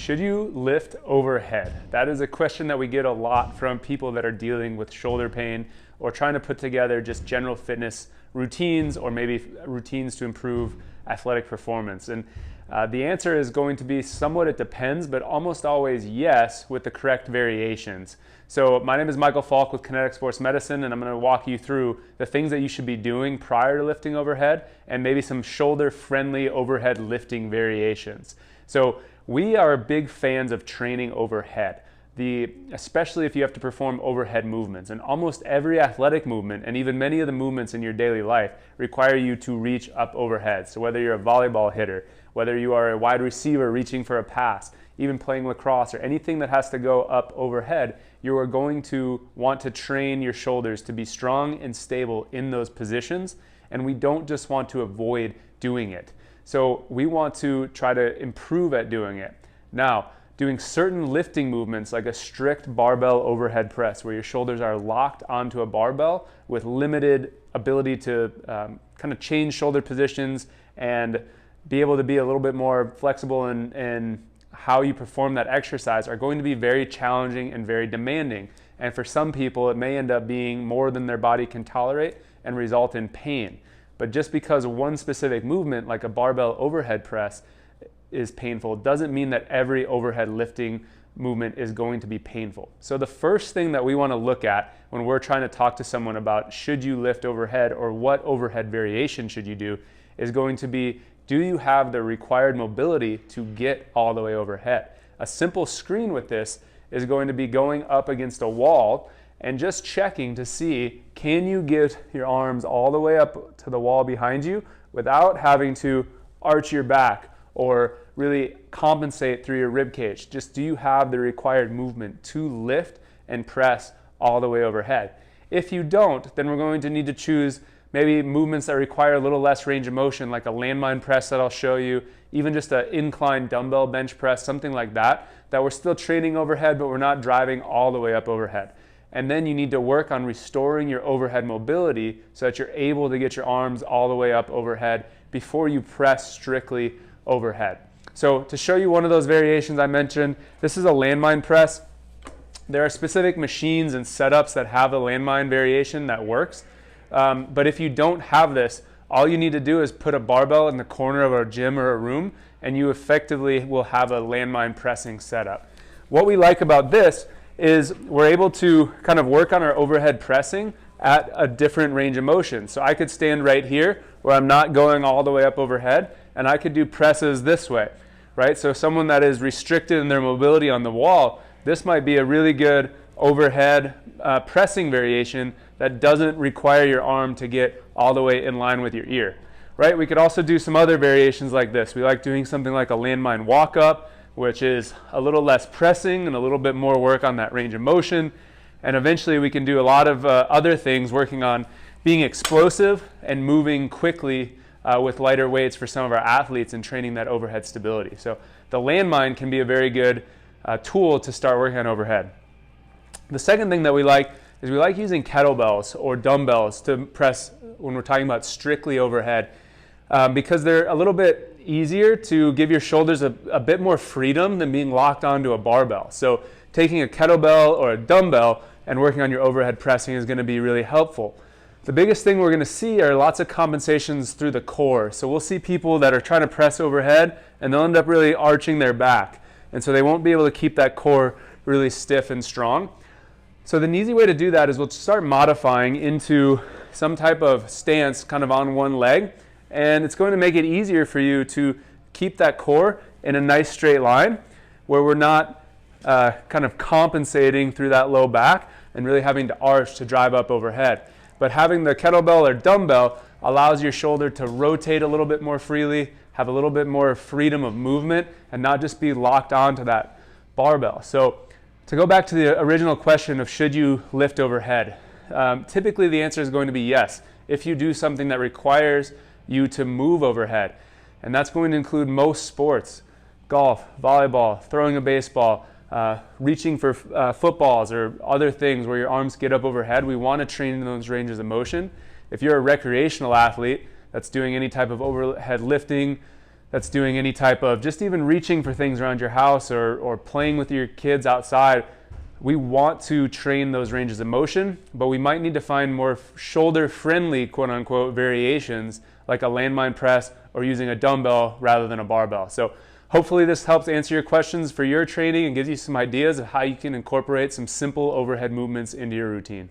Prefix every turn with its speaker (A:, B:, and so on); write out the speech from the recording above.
A: Should you lift overhead? That is a question that we get a lot from people that are dealing with shoulder pain or trying to put together just general fitness routines or maybe routines to improve athletic performance. And the answer is going to be somewhat it depends, but almost always yes with the correct variations. So my name is Michael Falk with Kinetic Sports Medicine, and I'm going to walk you through the things that you should be doing prior to lifting overhead and maybe some shoulder-friendly overhead lifting variations. So we are big fans of training overhead, especially if you have to perform overhead movements. And almost every athletic movement, and even many of the movements in your daily life, require you to reach up overhead. So whether you're a volleyball hitter, whether you are a wide receiver reaching for a pass, even playing lacrosse, or anything that has to go up overhead, you are going to want to train your shoulders to be strong and stable in those positions. And we don't just want to avoid doing it. So we want to try to improve at doing it. Now, doing certain lifting movements like a strict barbell overhead press where your shoulders are locked onto a barbell with limited ability to kind of change shoulder positions and be able to be a little bit more flexible in how you perform that exercise are going to be very challenging and very demanding. And for some people, it may end up being more than their body can tolerate and result in pain. But just because one specific movement, like a barbell overhead press, is painful, doesn't mean that every overhead lifting movement is going to be painful. So the first thing that we want to look at when we're trying to talk to someone about should you lift overhead or what overhead variation should you do is going to be, do you have the required mobility to get all the way overhead? A simple screen with this is going to be going up against a wall and just checking to see, can you get your arms all the way up to the wall behind you without having to arch your back or really compensate through your rib cage? Just do you have the required movement to lift and press all the way overhead? If you don't, then we're going to need to choose maybe movements that require a little less range of motion, like a landmine press that I'll show you, even just an incline dumbbell bench press, something like that, that we're still training overhead, but we're not driving all the way up overhead. And then you need to work on restoring your overhead mobility so that you're able to get your arms all the way up overhead before you press strictly overhead. So to show you one of those variations I mentioned, this is a landmine press. There are specific machines and setups that have a landmine variation that works. But if you don't have this, all you need to do is put a barbell in the corner of a gym or a room, and you effectively will have a landmine pressing setup. What we like about this is we're able to kind of work on our overhead pressing at a different range of motion. So I could stand right here where I'm not going all the way up overhead, and I could do presses this way, right? So someone that is restricted in their mobility on the wall, this might be a really good overhead pressing variation that doesn't require your arm to get all the way in line with your ear, right? We could also do some other variations like this. We like doing something like a landmine walk up, which is a little less pressing and a little bit more work on that range of motion. And eventually we can do a lot of other things working on being explosive and moving quickly with lighter weights for some of our athletes and training that overhead stability. So the landmine can be a very good tool to start working on overhead. The second thing that we like is we like using kettlebells or dumbbells to press when we're talking about strictly overhead because they're a little bit easier to give your shoulders a bit more freedom than being locked onto a barbell. So taking a kettlebell or a dumbbell and working on your overhead pressing is going to be really helpful. The biggest thing we're going to see are lots of compensations through the core. So we'll see people that are trying to press overhead and they'll end up really arching their back. And so they won't be able to keep that core really stiff and strong. So the easy way to do that is we'll start modifying into some type of stance kind of on one leg. And it's going to make it easier for you to keep that core in a nice straight line where we're not kind of compensating through that low back and really having to arch to drive up overhead. But having the kettlebell or dumbbell allows your shoulder to rotate a little bit more freely, have a little bit more freedom of movement, and not just be locked onto that barbell. So to go back to the original question of should you lift overhead, typically the answer is going to be yes, if you do something that requires you to move overhead. And that's going to include most sports, golf, volleyball, throwing a baseball, reaching for footballs or other things where your arms get up overhead. We want to train in those ranges of motion. If you're a recreational athlete that's doing any type of overhead lifting, that's doing any type of just even reaching for things around your house or playing with your kids outside, we want to train those ranges of motion, but we might need to find more shoulder-friendly, quote-unquote, variations like a landmine press or using a dumbbell rather than a barbell. So hopefully this helps answer your questions for your training and gives you some ideas of how you can incorporate some simple overhead movements into your routine.